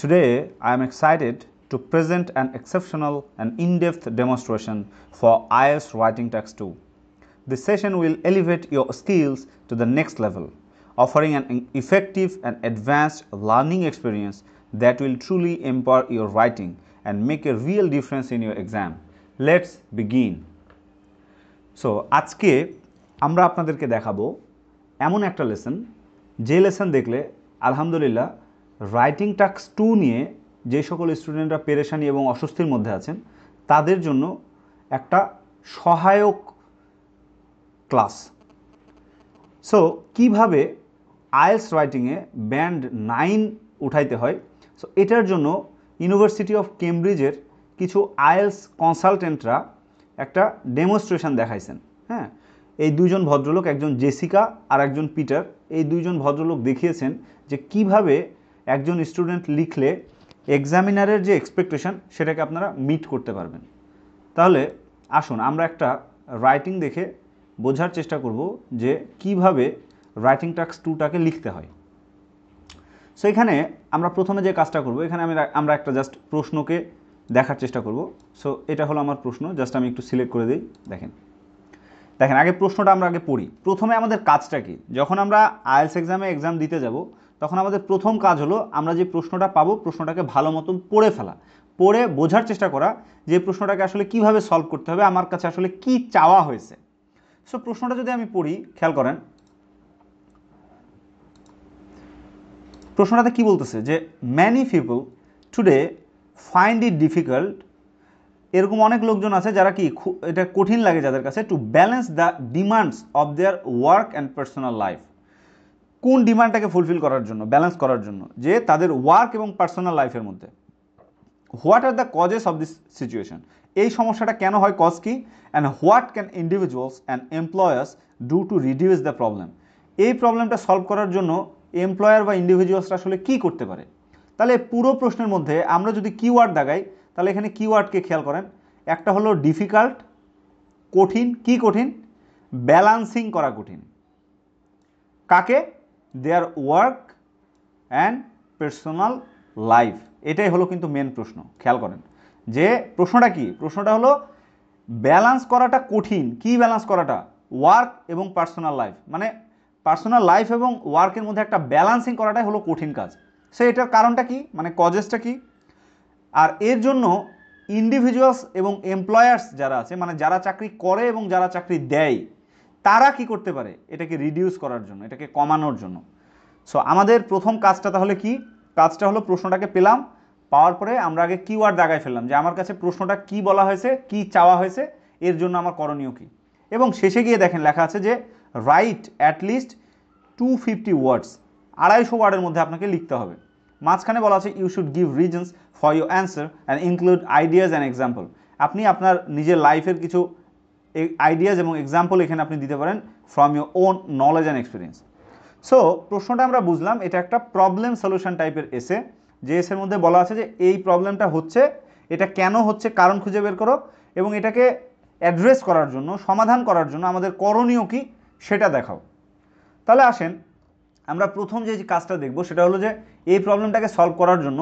Today, I am excited to present an exceptional and in-depth demonstration for IELTS Writing Text 2. This session will elevate your skills to the next level, offering an effective and advanced learning experience that will truly empower your writing and make a real difference in your exam. Let's begin. So, আজকে আমরা আপনাদেরকে দেখাবো এমন একটা lesson যে lesson দেখলে আলহামদুলিল্লাহ writing task 2 নিয়ে যে সকল স্টুডেন্টরা পেরেশানি এবং অস্বস্তির মধ্যে আছেন তাদের জন্য একটা সহায়ক ক্লাস। সো কিভাবে আইএলটিএস রাইটিংয়ে ব্যান্ড 9 উঠাইতে হয়, সো এটার জন্য ইউনিভার্সিটি অফ কেমব্রিজের কিছু আইএলটিএস কনসালটেন্টরা একটা ডেমনস্ট্রেশন দেখাইছেন। হ্যাঁ, এই দুইজন ভদ্রলোক, একজন জেসিকা আর একজন পিটার, এই দুইজন ভদ্রলোক দেখিয়েছেন যে কিভাবে একজন স্টুডেন্ট লিখলে এক্সামিনারের যে এক্সপেকটেশন সেটাকে আপনারা মিট করতে পারবেন। তাহলে আসুন আমরা একটা রাইটিং দেখে বোঝার চেষ্টা করব যে কিভাবে রাইটিং টাস্ক 2টাকে লিখতে হয়। সো এখানে আমরা প্রথমে যে কাজটা করব, এখানে আমরা একটা জাস্ট প্রশ্নকে দেখার চেষ্টা করব। সো এটা হলো আমার প্রশ্ন, জাস্ট আমি একটু সিলেক্ট করে দিই। দেখেন আগে প্রশ্নটা আমরা আগে পড়ি। প্রথমে আমাদের কাজটা কি, যখন আমরা আইএলটিএস এক্সাম দিতে যাব তখন আমাদের প্রথম কাজ হলো আমরা যে প্রশ্নটা পাবো প্রশ্নটাকে ভালো মতো পড়ে ফেলা, পড়ে বোঝার চেষ্টা করা যে প্রশ্নটাকে আসলে কিভাবে সলভ করতে হবে, আমার কাছে আসলে কি চাওয়া হয়েছে। সো প্রশ্নটা যদি আমি পড়ি, খেয়াল করেন প্রশ্নটাতে কি বলতেছে যে many people today find it difficult, এরকম অনেক লোকজন আছে যারা কি এটা কঠিন লাগে যাদের কাছে, to balance the demands of their work and personal life. কোন ডিমান্ডটাকে ফুলফিল করার জন্য, ব্যালেন্স করার জন্য, যে তাদের ওয়ার্ক এবং পার্সোনাল লাইফের মধ্যে। What are the causes of this situation, এই সমস্যাটা কেন হয়, কজ কি, and what can individuals and employers do to reduce the problem, এই প্রবলেমটা সলভ করার জন্য এমপ্লয়ার বা ইন্ডিভিজুয়ালসরা আসলে কী করতে পারে। তাহলে পুরো প্রশ্নের মধ্যে আমরা যদি কিওয়ার্ড দাগাই, তাহলে এখানে কিওয়ার্ডকে খেয়াল করেন, একটা হলো ডিফিকাল্ট, কঠিন, কি কঠিন, ব্যালান্সিং করা কঠিন, কাকে, their work and personal life. এটাই হলো কিন্তু মেন প্রশ্ন। খেয়াল করেন যে প্রশ্নটা কি, প্রশ্নটা হলো ব্যালেন্স করাটা কঠিন, কি ব্যালেন্স করাটা, ওয়ার্ক এবং পার্সোনাল লাইফ, মানে পার্সোনাল লাইফ এবং ওয়ার্কের মধ্যে একটা ব্যালান্সিং করাটাই হলো কঠিন কাজ। সো এটার কারণটা কি, মানে কজেসটা কি, আর এর জন্য ইন্ডিভিজুয়ালস এবং এমপ্লয়ার্স যারা আছে, মানে যারা চাকরি করে এবং যারা চাকরি দেয়, তারা কি করতে পারে এটাকে রিডিউস করার জন্য, এটাকে কমানোর জন্য। সো আমাদের প্রথম কাজটা তাহলে কি, কাজটা হলো প্রশ্নটাকে পেলাম, পাওয়ার পরে আমরা আগে কিওয়ার্ড দাগায় ফেললাম যে আমার কাছে প্রশ্নটা কি বলা হয়েছে, কি চাওয়া হয়েছে, এর জন্য আমার করণীয় কি। এবং শেষে গিয়ে দেখেন লেখা আছে যে রাইট অ্যাটলিস্ট 250 ওয়ার্ডস, 250 ওয়ার্ডের মধ্যে আপনাকে লিখতে হবে। মাঝখানে বলা আছে you should give reasons for your answer and include ideas and example, আপনি আপনার নিজের লাইফের কিছু আইডিয়াজ এবং এক্সাম্পল এখানে আপনি দিতে পারেন from your own knowledge and experience. So প্রশ্নটা আমরা বুঝলাম, এটা একটা প্রবলেম সলিউশন টাইপের এসে, যে এসের মধ্যে বলা আছে যে এই প্রবলেমটা হচ্ছে, এটা কেন হচ্ছে, কারণ খুঁজে বের করো, এবং এটাকে অ্যাড্রেস করার জন্য, সমাধান করার জন্য আমাদের করণীয় কি সেটা দেখাও। তাহলে আসেন আমরা প্রথম যে কাজটা দেখব সেটা হলো যে এই প্রবলেমটাকে সলভ করার জন্য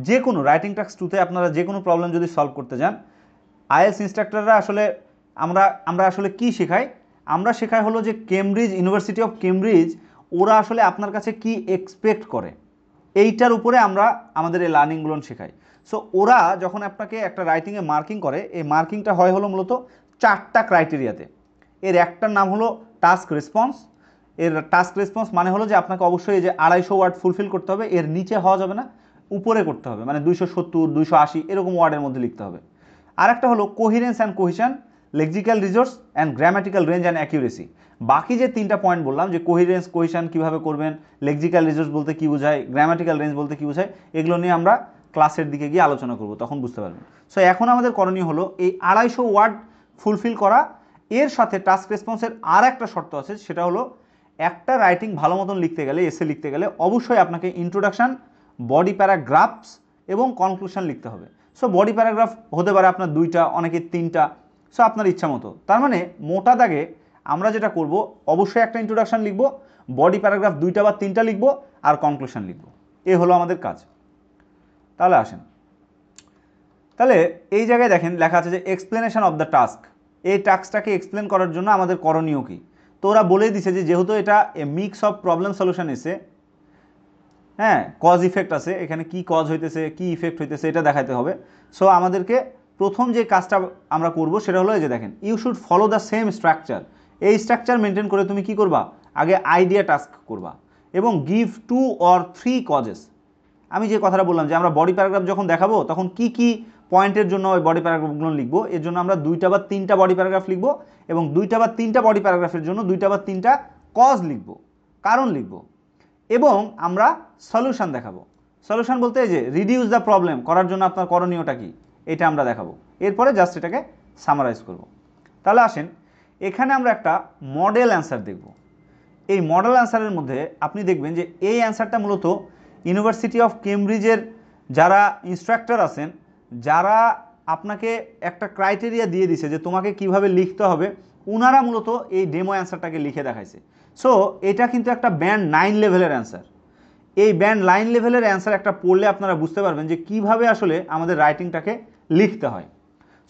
যে কোনো রাইটিং টাস্ক 2তে আপনারা যে কোনো প্রবলেম যদি সলভ করতে যান, আইএলটিএস ইনস্ট্রাক্টররা আসলে আমরা আসলে কি শেখাই, আমরা শেখাই হলো যে কেমব্রিজ, ইউনিভার্সিটি অফ কেমব্রিজ ওরা আসলে আপনার কাছে কি এক্সপেক্ট করে, এইটার উপরে আমরা আমাদের এই লার্নিংগুলো শেখাই। সো ওরা যখন আপনাকে একটা রাইটিংয়ে মার্কিং করে, এই মার্কিংটা হয় হলো মূলত 4টা ক্রাইটেরিয়াতে। এর একটার নাম হলো টাস্ক রেসপন্স। এর টাস্ক রেসপন্স মানে হলো যে আপনাকে অবশ্যই এই যে 250 ওয়ার্ড ফুলফিল করতে হবে, এর নিচে হওয়া যাবে না, উপরে করতে হবে, মানে 270, 280 এরকম ওয়ার্ডের মধ্যে লিখতে হবে। আর একটা হলো coherence and cohesion, lexical resource and grammatical range and accuracy. বাকি যে 3টা পয়েন্ট বললাম যে কোহিরেন্স, কোহিশন কীভাবে করবেন, লেক্সিক্যাল রিসোর্স বলতে কী বোঝায়, গ্রামাটিক্যাল রেঞ্জ বলতে কী বোঝায়, এগুলো নিয়ে আমরা ক্লাসের দিকে গিয়ে আলোচনা করব, তখন বুঝতে পারবেন। সো এখন আমাদের করণীয় হলো এই 250 ওয়ার্ড ফুলফিল করা। এর সাথে টাস্ক রেসপন্সের আর একটা শর্ত আছে, সেটা হলো একটা রাইটিং ভালো মতন লিখতে গেলে, এসে লিখতে গেলে অবশ্যই আপনাকে ইন্ট্রোডাকশান, বডি প্যারাগ্রাফস এবং কনক্লুশন লিখতে হবে। সো বডি প্যারাগ্রাফ হতে পারে আপনার 2টা, অনেকে 3টা, সো আপনার ইচ্ছা মতো। তার মানে মোটা দাগে আমরা যেটা করব, অবশ্যই একটা ইন্ট্রোডাকশান লিখব, বডি প্যারাগ্রাফ 2টা বা 3টা লিখব, আর কনক্লুশন লিখব। এ হলো আমাদের কাজ। তাহলে আসেন, তাহলে এই জায়গায় দেখেন লেখা আছে যে এক্সপ্লেনেশন অফ দ্য টাস্ক। এই টাস্কটাকে এক্সপ্লেন করার জন্য আমাদের করণীয় কি। তো ওরা বলেই দিছে যে যেহেতু এটা এ মিক্স অফ প্রবলেম সলিউশন এসে, হ্যাঁ, কজ ইফেক্ট আছে, এখানে কি কজ হইতেছে কি ইফেক্ট হইতেছে এটা দেখাতে হবে। সো আমাদেরকে প্রথম যে কাজটা আমরা করব সেটা হলো এই যে দেখেন, you should follow the same structure. এই স্ট্রাকচার মেনটেন করে তুমি কি করবা, আগে আইডিয়া টাস্ক করবা এবং গিভ 2 or 3 কজেস। আমি যে কথাটা বললাম যে আমরা বডি প্যারাগ্রাফ যখন দেখাবো তখন কি কি পয়েন্টের জন্য ওই বডি প্যারাগ্রাফগুলো লিখবো, এর জন্য আমরা 2টা বা 3টা বডি প্যারাগ্রাফ লিখবো এবং 2টা বা 3টা বডি প্যারাগ্রাফের জন্য 2টা বা 3টা কজ লিখবো, কারণ লিখবো, এবং আমরা সলিউশন দেখাবো। সলিউশন বলতে এই যে রিডিউস দ্য প্রবলেম করার জন্য আপনার করণীয়টা কি এটা আমরা দেখাবো, এরপরে জাস্ট এটাকে সামারাইজ করব। তাহলে আসেন, এখানে আমরা একটা মডেল অ্যান্সার দেখব। এই মডেল অ্যান্সারের মধ্যে আপনি দেখবেন যে এই অ্যান্সারটা মূলত ইউনিভার্সিটি অফ কেমব্রিজের যারা ইনস্ট্রাক্টর আছেন, যারা আপনাকে একটা ক্রাইটেরিয়া দিয়ে দিছে যে তোমাকে কিভাবে লিখতে হবে, ওনারা মূলত এই ডেমো অ্যান্সারটাকে লিখে দেখাইছে। সো এটা কিন্তু একটা ব্যান্ড 9 লেভেলের অ্যান্সার। এই ব্যান্ড 9 লেভেলের অ্যান্সার একটা পড়লে আপনারা বুঝতে পারবেন যে কিভাবে আসলে আমাদের রাইটিংটাকে লিখতে হয়।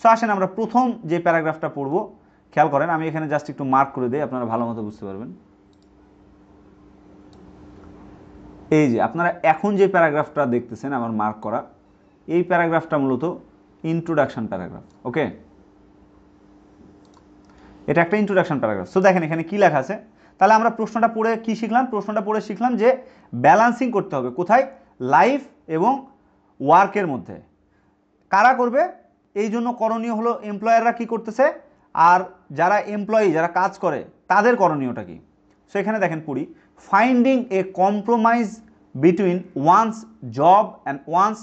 সো আসেন আমরা প্রথম যে প্যারাগ্রাফটা পড়ব, খেয়াল করেন, আমি এখানে জাস্ট একটু মার্ক করে দিই, আপনারা ভালো মতো বুঝতে পারবেন। এই যে আপনারা এখন যে প্যারাগ্রাফটা দেখতেছেন আমার মার্ক করা, এই প্যারাগ্রাফটা মূলত ইন্ট্রোডাকশন প্যারাগ্রাফ। ওকে, এটা একটা ইন্ট্রোডাকশন প্যারাগ্রাফ। সো দেখেন এখানে কি লেখা আছে। তাহলে আমরা প্রশ্নটা পড়ে কি শিখলাম, প্রশ্নটা পড়ে শিখলাম যে ব্যালান্সিং করতে হবে কোথায়, লাইফ এবং ওয়ার্কের মধ্যে। কারা করবে, এই জন্য করণীয় হলো এমপ্লয়াররা কি করতেছে, আর যারা এমপ্লয়ি যারা কাজ করে তাদের করণীয়টা কি। সো এখানে দেখেন পড়ি, finding a compromise between one's job and one's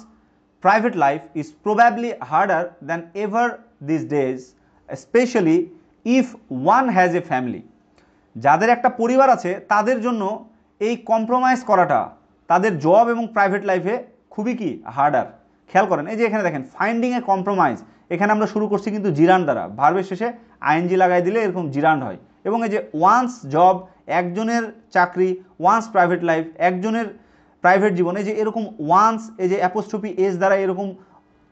private life is probably harder than ever these days, especially if one has a family. যাদের একটা পরিবার আছে তাদের জন্য এই কম্প্রোমাইজ করাটা তাদের জব এবং প্রাইভেট লাইফে খুবই কি হার্ডার। খেয়াল করেন এই যে এখানে দেখেন ফাইন্ডিং এ কম্প্রোমাইজ, এখানে আমরা শুরু করছি কিন্তু জিরান্ড দ্বারা, ভার্বের শেষে আইএনজি লাগাই দিলে এরকম জিরান্ড হয়। এবং এই যে ওয়ান্স জব, একজনের চাকরি, ওয়ান্স প্রাইভেট লাইফ, একজনের প্রাইভেট জীবনে, যে এরকম ওয়ান্স এই যে অ্যাপোস্ট্রফি এস দ্বারা এরকম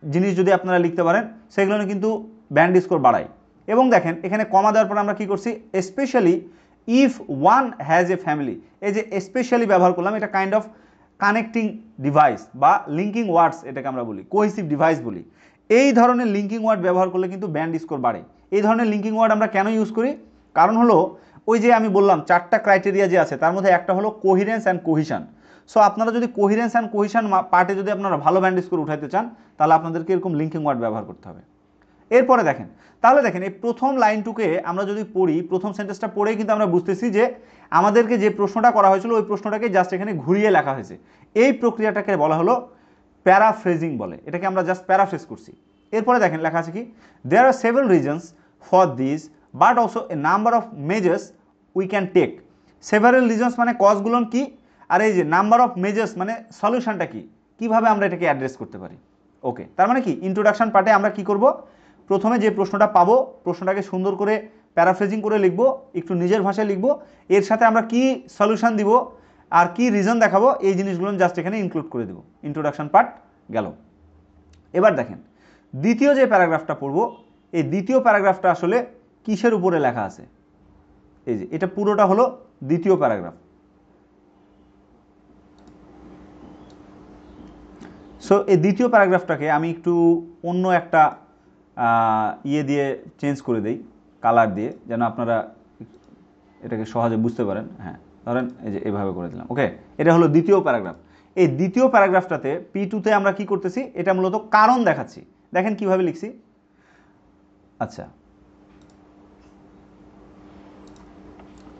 জিনিস যদি আপনারা লিখতে পারেন সেগুলো কিন্তু ব্যান্ড স্কোর বাড়ায়। এবং দেখেন এখানে কমা দেওয়ার পর আমরা কি করছি, specially if one has a family, এই যে স্পেশালি ব্যবহার করলাম, এটা কাইন্ড অফ কানেক্টিং ডিভাইস বা লিঙ্কিং ওয়ার্ডস, এটাকে আমরা বলি কোহেসিভ ডিভাইস বলি। এই ধরনের লিঙ্কিং ওয়ার্ড ব্যবহার করলে কিন্তু ব্যান্ড স্কোর বাড়ে। এই ধরনের লিঙ্কিং ওয়ার্ড আমরা কেন ইউজ করি, কারণ হলো ওই যে আমি বললাম 4টা ক্রাইটেরিয়া যে আছে তার মধ্যে একটা হলো কোহিরেন্স অ্যান্ড কোহিশন। সো আপনারা যদি কোহিরেন্স অ্যান্ড কোহিশন পার্টে যদি আপনারা ভালো ব্যান্ড স্কোর উঠাইতে চান তাহলে আপনাদেরকে এরকম লিঙ্কিং ওয়ার্ড ব্যবহার করতে হবে। এরপরে দেখেন, তাহলে দেখেন এই প্রথম লাইনটুকে আমরা যদি পড়ি, প্রথম সেন্টেন্সটা পড়েই কিন্তু আমরা বুঝতেছি যে আমাদেরকে যে প্রশ্নটা করা হয়েছিল ওই প্রশ্নটাকে জাস্ট এখানে ঘুরিয়ে লেখা হয়েছে। এই প্রক্রিয়াটাকে বলা হলো প্যারাফ্রেজিং বলে, এটাকে আমরা জাস্ট প্যারাফ্রেজ করছি। এরপরে দেখেন লেখা আছে কি, there are several reasons for this but also a number of measures we can take. Several reasons মানে কজগুলো কি, আর এই যে নাম্বার অফ মেজার্স মানে সলিউশনটা কি, কিভাবে আমরা এটাকে অ্যাড্রেস করতে পারি। ওকে, তার মানে কি ইন্ট্রোডাকশন পার্টে আমরা কি করব, প্রথমে যে প্রশ্নটা পাবো প্রশ্নটাকে সুন্দর করে প্যারাফ্রেজিং করে লিখব, একটু নিজের ভাষায় লিখব, এর সাথে আমরা কি সলিউশন দিব আর কি রিজন দেখাবো এই জিনিসগুলো জাস্ট এখানে ইনক্লুড করে দেব। ইন্ট্রোডাকশন পার্ট গেল। এবার দেখেন দ্বিতীয় যে প্যারাগ্রাফটা পড়ব, এই দ্বিতীয় প্যারাগ্রাফটা আসলে কিসের উপরে লেখা আছে, এই যে এটা পুরোটা হলো দ্বিতীয় প্যারাগ্রাফ। সো এই দ্বিতীয় প্যারাগ্রাফটাকে আমি একটু অন্য একটা ইয়ে দিয়ে চেঞ্জ করে দেই, কালার দিয়ে, যেন আপনারা এটাকে সহজে বুঝতে পারেন। হ্যাঁ, ধরেন এই যে এভাবে করে দিলাম। ওকে, এটা হলো দ্বিতীয় প্যারাগ্রাফ। এই দ্বিতীয় প্যারাগ্রাফটাতে P2-তে আমরা কি করতেছি, এটা মূলত কারণ দেখাচ্ছি। দেখেন কিভাবে লিখছি। আচ্ছা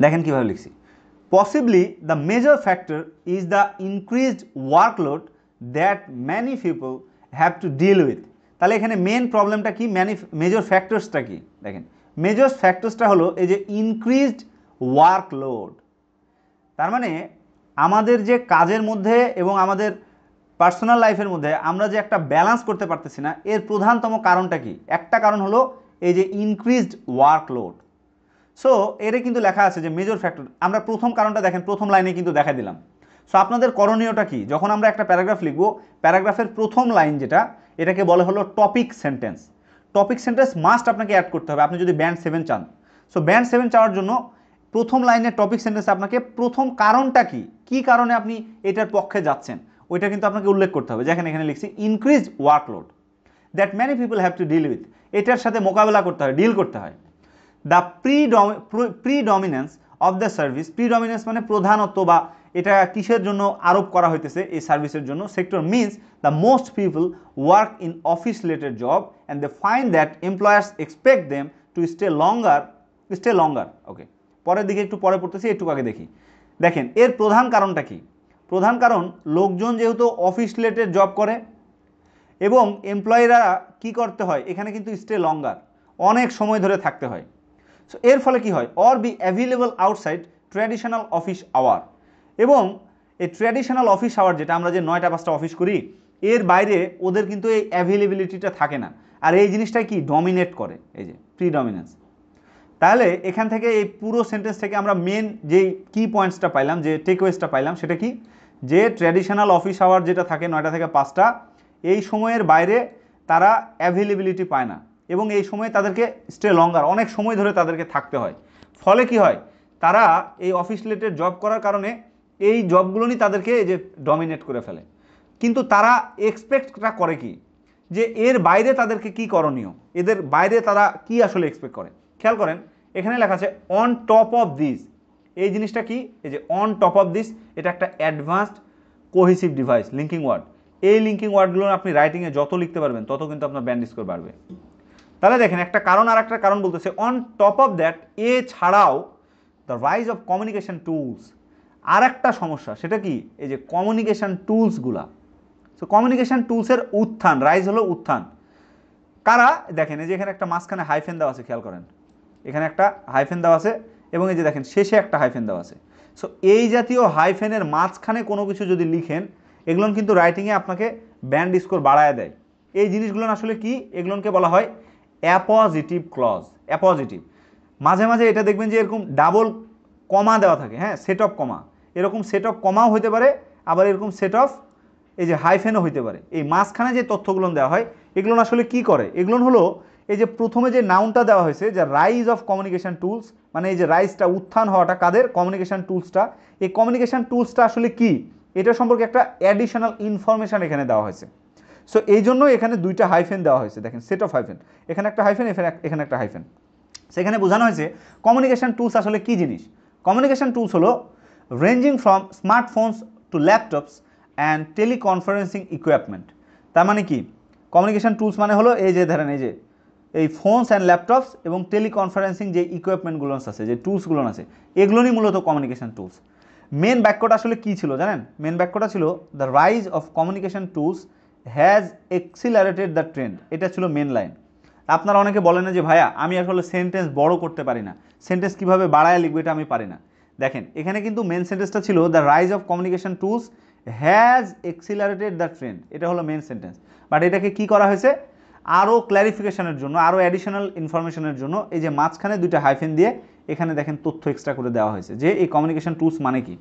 দেখেন কিভাবে লিখছি, possibly the major factor is the increased workload that many people have to deal with. তাহলে এখানে মেন প্রবলেমটা কি, মেজর ফ্যাক্টরসটা কি, দেখেন মেজর ফ্যাক্টরসটা হলো এই যে ইনক্রিজড ওয়ার্কলোড। তার মানে আমাদের যে কাজের মধ্যে এবং আমাদের পার্সোনাল লাইফের মধ্যে আমরা যে একটা ব্যালেন্স করতে পারতেছি না, এর প্রধানতম কারণটা কি, একটা কারণ হলো এই যে ইনক্রিজড ওয়ার্কলোড। সো এর কিন্তু লেখা আছে যে মেজর ফ্যাক্টর, আমরা প্রথম কারণটা দেখেন প্রথম লাইনে কিন্তু দেখা দিলাম। সো আপনাদের করণীয়টা কি, যখন আমরা একটা প্যারাগ্রাফ লিখবো, প্যারাগ্রাফের প্রথম লাইন যেটা, এটাকে বলে হলো topic sentence. Topic sentence must আপনাকে অ্যাড করতে হবে আপনি যদি ব্যান্ড 7 চান। সো ব্যান্ড 7 চাওয়ার জন্য প্রথম লাইনের টপিক সেন্টেন্স আপনাকে প্রথম কারণটা কি, কি কারণে আপনি এটার পক্ষে যাচ্ছেন, ওইটা কিন্তু আপনাকে উল্লেখ করতে হবে। যেখানে এখানে লিখছি increase workload that many people have to deal with, এটার সাথে মোকাবেলা করতে হয়, ডিল করতে হয়। The predominance of the service, predominance মানে প্রধানত্ব বা এটা কিসের জন্য আরোপ করা হইতেছে এই সার্ভিসের জন্য, sector means the most people work in office related job and they find that employers expect them to stay longer. Okay, পরের দিকে একটু পরে পড়তেছি, একটু আগে দেখি। দেখেন এর প্রধান কারণটা কি, প্রধান কারণ লোকজন যেহেতু অফিস রিলেটেড জব করে এবং এমপ্লয়িরা কি করতে হয়, এখানে কিন্তু স্টে লঙ্গার, অনেক সময় ধরে থাকতে হয়। সো এর ফলে কি হয়, or be available outside traditional office hour, এবং এই ট্র্যাডিশনাল অফিস আওয়ার যেটা আমরা যে 9টা 5টা অফিস করি, এর বাইরে ওদের কিন্তু এই অ্যাভেলেবিলিটিটা থাকে না, আর এই জিনিসটাই কি ডমিনেট করে, এই যে প্রিডমিনেন্স। তাহলে এখান থেকে এই পুরো সেন্টেন্স থেকে আমরা মেন যেই কি পয়েন্টসটা পাইলাম, যে টেকওয়েজটা পাইলাম, সেটা কি, যে ট্র্যাডিশনাল অফিস আওয়ার যেটা থাকে 9টা থেকে 5টা, এই সময়ের বাইরে তারা অ্যাভেলেবিলিটি পায় না এবং এই সময়ে তাদেরকে স্টে লঙ্গার, অনেক সময় ধরে তাদেরকে থাকতে হয়। ফলে কি হয়, তারা এই অফিস রিলেটেড জব করার কারণে এই জবগুলো নিয়ে তাদেরকে এই যে ডমিনেট করে ফেলে। কিন্তু তারা এক্সপেক্টটা করে কি, যে এর বাইরে তাদেরকে কি করণীয়, এদের বাইরে তারা কি আসলে এক্সপেক্ট করে। খেয়াল করেন এখানে লেখা আছে অন টপ অফ দিস, এই জিনিসটা কি, এই যে অন টপ অফ দিস, এটা একটা advanced cohesive device, linking word. এই লিঙ্কিং ওয়ার্ডগুলো আপনি রাইটিংয়ে যত লিখতে পারবেন তত কিন্তু আপনার ব্যান্ড স্কোর বাড়বে। তাহলে দেখেন একটা কারণ আর একটা কারণ বলতেছে অন টপ অফ দ্যাট, এ ছাড়াও the rise of communication tools, আর একটা সমস্যা, সেটা কি, এই যে কমিউনিকেশন টুলসগুলা। সো কমিউনিকেশন টুলসের উত্থান, রাইজ হলো উত্থান। কারা, দেখেন এই যে এখানে একটা মাঝখানে হাইফেন দেওয়া আছে, খেয়াল করেন এখানে একটা হাইফেন দেওয়া আছে এবং এই যে দেখেন শেষে একটা হাইফেন দেওয়া আছে। সো এই জাতীয় হাইফেনের মাঝখানে কোনো কিছু যদি লিখেন, এগুলো কিন্তু রাইটিংয়ে আপনাকে ব্যান্ড স্কোর বাড়ায় দেয়। এই জিনিসগুলো আসলে কি, এগুলোকে বলা হয় অ্যাপজিটিভ ক্লজ। অ্যাপজিটিভ মাঝে মাঝে এটা দেখবেন যে এরকম ডাবল কমা দেওয়া থাকে, হ্যাঁ, সেট অফ কমা, এরকম সেট অফ কমাও হইতে পারে, আবার এরকম সেট অফ এই যে হাইফেনও হইতে পারে। এই মাঝখানে যে তথ্যগুলো দেওয়া হয়, এগুলো আসলে কি করে, এগুলো হলো এই যে প্রথমে যে নাউনটা দেওয়া হয়েছে, যে রাইজ অফ কমিউনিকেশন টুলস, মানে এই যে রাইজটা, উত্থান হওয়াটা কাদের, কমিউনিকেশন টুলসটা, এই কমিউনিকেশন টুলসটা আসলে কি, এটা সম্পর্কে একটা অ্যাডিশনাল ইনফরমেশন এখানে দেওয়া হয়েছে। সো এই জন্য এখানে দুইটা হাইফেন দেওয়া হয়েছে, দেখেন সেট অফ হাইফেন, এখানে একটা হাইফেন, এখানে একটা হাইফেন। সেখানে বোঝানো হয়েছে কমিউনিকেশন টুলস আসলে কি জিনিস। কমিউনিকেশন টুলস হলো ranging from smartphones to laptops and teleconferencing equipment. তার মানে কি, কমিউনিকেশন টুলস মানে হলো এই যে ধরেন এই যে এই ফোনস অ্যান্ড ল্যাপটপস এবং টেলিকনফারেন্সিং যে ইকুইপমেন্টগুলো আছে, যে টুলসগুলো আছে, এগুলো নিয়ে মূলত কমিউনিকেশন টুলস। মেন বাক্যটা আসলে কী ছিল জানেন, মেন বাক্যটা ছিল the rise of communication tools has accelerated the trend, এটা ছিল মেন লাইন। আপনারা অনেকে বলেন না যে ভাইয়া আমি আসলে সেন্টেন্স বড় করতে পারি না, সেন্টেন্স কীভাবে বাড়ায় লিখবো এটা আমি পারি না। দেখেন এখানে কিন্তু মেন সেন্টেন্সটা ছিল the rise of communication tools has accelerated the trend, এটা হলো মেন সেন্টেন্স। বাট এটাকে কি করা হয়েছে, আরও ক্ল্যারিফিকেশনের জন্য, আরও অ্যাডিশনাল ইনফরমেশনের জন্য এই যে মাঝখানে দুইটা হাইফেন দিয়ে এখানে দেখেন তথ্য এক্সট্রা করে দেওয়া হয়েছে যে এই কমিউনিকেশন টুলস মানে কি।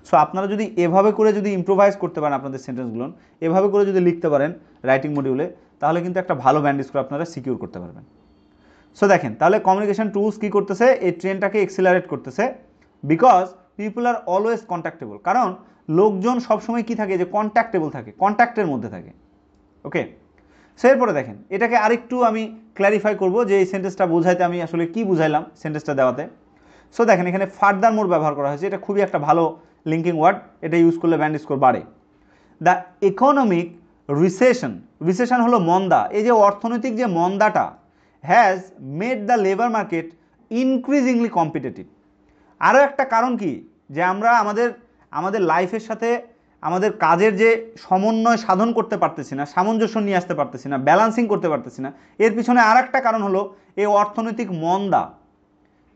সো আপনারা যদি এভাবে করে যদি ইম্প্রোভাইজ করতে পারেন আপনাদের সেন্টেন্সগুলো, এভাবে করে যদি লিখতে পারেন রাইটিং মডিউলে, তাহলে কিন্তু একটা ভালো ব্যান্ড স্কোর আপনারা সিকিউর করতে পারবেন। সো দেখেন তাহলে কমিউনিকেশন টুলস কী করতেছে, এই ট্রেনটাকে এক্সিলারেট করতেছে, বিকজ পিপুল আর অলওয়েজ কন্ট্যাক্টেবল, কারণ লোকজন সবসময় কি থাকে, যে কন্ট্যাক্টেবল থাকে, কন্ট্যাক্টের মধ্যে থাকে। ওকে, সো এরপরে দেখেন এটাকে আরেকটু আমি ক্ল্যারিফাই করব যে এই সেন্টেন্সটা বোঝাইতে আমি আসলে কি বুঝাইলাম সেন্টেন্সটা দেওয়াতে। সো দেখেন এখানে ফার্দার মোর ব্যবহার করা হয়েছে, এটা খুবই একটা ভালো লিঙ্কিং ওয়ার্ড, এটা ইউজ করলে ব্যান্ড স্কোর বাড়ে। দ্য ইকোনমিক রিসেশন, রিসেশন হলো মন্দা, এই যে অর্থনৈতিক যে মন্দাটা, has made the labour market increasingly competitive. আরও একটা কারণ কি, যে আমরা আমাদের লাইফের সাথে আমাদের কাজের যে সমন্বয় সাধন করতে পারতেছি না, সামঞ্জস্য নিয়ে আসতে পারতেছি না, ব্যালান্সিং করতে পারতেছি না, এর পিছনে আর একটা কারণ হলো এই অর্থনৈতিক মন্দা।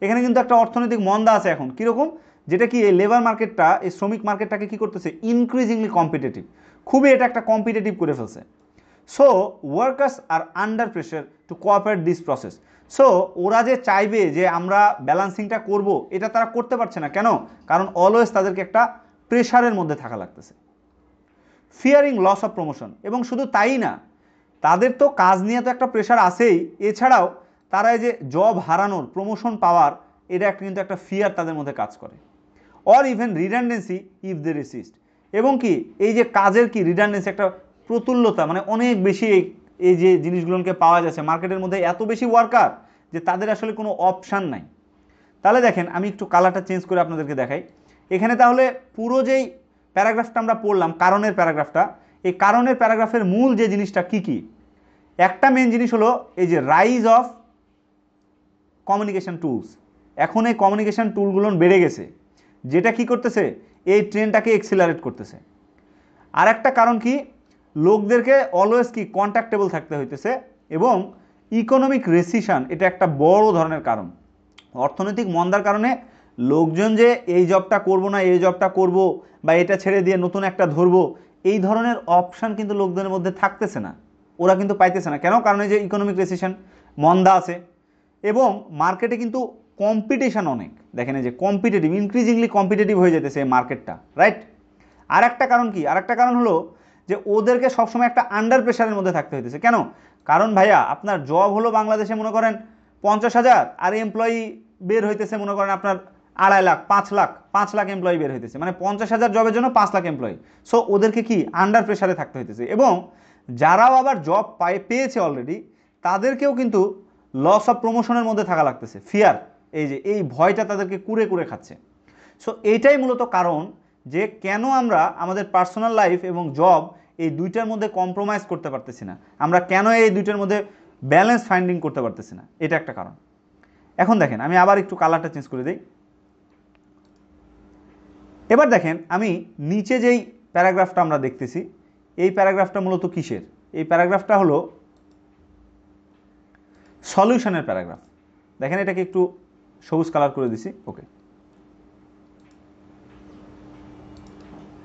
এখানে কিন্তু একটা অর্থনৈতিক মন্দা আছে এখন, কীরকম, যেটা কি এই লেবার মার্কেটটা, এই শ্রমিক মার্কেটটাকে কী করতেছে, ইনক্রিজিংলি কম্পিটিটিভ, খুবই এটা একটা কম্পিটিটিভ করে ফেলছে। So workers are under pressure to cooperate this process. So ওরা যে চাইবে যে আমরা ব্যালান্সিংটা করব, এটা তারা করতে পারছে না, কেন, কারণ অলওয়েজ তাদেরকে একটা প্রেশারের মধ্যে থাকা লাগতেছে, ফিয়ারিং লস অফ প্রমোশন। এবং শুধু তাই না, তাদের তো কাজ নিয়ে তো একটা প্রেশার আছেই, এছাড়াও তারা এই যে জব হারানোর, প্রমোশন পাওয়ার, এটা কিন্তু একটা ফিয়ার তাদের মধ্যে কাজ করে। Or even redundancy if they resist, এবং কি এই যে কাজের কি রিডান্ডেন্সি, একটা প্রতুল্যতা, মানে অনেক বেশি এই যে জিনিসগুলোকে পাওয়া যাচ্ছে মার্কেটের মধ্যে, এত বেশি ওয়ার্কার যে তাদের আসলে কোনো অপশান নাই। তাহলে দেখেন আমি একটু কালারটা চেঞ্জ করে আপনাদেরকে দেখাই এখানে। তাহলে পুরো যেই প্যারাগ্রাফটা আমরা পড়লাম, কারণের প্যারাগ্রাফটা, এই কারণের প্যারাগ্রাফের মূল যে জিনিসটা কি কি, একটা মেন জিনিস হলো এই যে রাইজ অফ কমিউনিকেশন টুলস। এখন এই কমিউনিকেশন টুলগুলো বেড়ে গেছে, যেটা কি করতেছে, এই ট্রেনটাকে এক্সিলারেট করতেছে। আর একটা কারণ কি, লোকদেরকে অলওয়েজ কি কন্ট্যাক্টেবল থাকতে হইতেছে। এবং ইকোনমিক রেসিশন, এটা একটা বড় ধরনের কারণ। অর্থনৈতিক মন্দার কারণে লোকজন যে এই জবটা করব না, এই জবটা করব, বা এটা ছেড়ে দিয়ে নতুন একটা ধরবো, এই ধরনের অপশান কিন্তু লোকদের মধ্যে থাকতেছে না, ওরা কিন্তু পাইতেছে না। কেন? কারণ এই যে ইকোনমিক রেসিশন, মন্দা আছে, এবং মার্কেটে কিন্তু কম্পিটিশান অনেক। দেখেন এই যে কম্পিটিটিভ, ইনক্রিজিংলি কম্পিটিটিভ হয়ে যেতেছে এই মার্কেটটা, রাইট? আর একটা কারণ কি, আর একটা কারণ হলো যে ওদেরকে সবসময় একটা আন্ডার প্রেশারের মধ্যে থাকতে হইতেছে। কেন? কারণ ভাইয়া আপনার জব হলো বাংলাদেশে মনে করেন 50,000, আর এমপ্লয়ি বের হইতেছে মনে করেন আপনার 2.5 লাখ, 5 লাখ এমপ্লয়ি বের হইতেছে, মানে 50,000 জবের জন্য 5 লাখ এমপ্লয়ি। সো ওদেরকে কি আন্ডার প্রেশারে থাকতে হইতেছে। এবং যারাও আবার জব পেয়েছে অলরেডি, তাদেরকেও কিন্তু লস অফ প্রমোশনের মধ্যে থাকা লাগতেছে, ফিয়ার, এই যে এই ভয়টা তাদেরকে কুরে কুরে খাচ্ছে। সো এইটাই মূলত কারণ যে কেন আমরা আমাদের পার্সোনাল লাইফ এবং জব এই দুইটার মধ্যে কম্প্রোমাইজ করতে পারতেছি না, আমরা কেন এই দুইটার মধ্যে ব্যালেন্স ফাইন্ডিং করতে পারতেছি না, এটা একটা কারণ। এখন দেখেন আমি আবার একটু কালারটা চেঞ্জ করে দিই। এবার দেখেন আমি নিচে যেই প্যারাগ্রাফটা আমরা দেখতেছি, এই প্যারাগ্রাফটা মূলত কিসের? এই প্যারাগ্রাফটা হলো সলিউশনের প্যারাগ্রাফ। দেখেন এটাকে একটু সবুজ কালার করে দিছি, ওকে।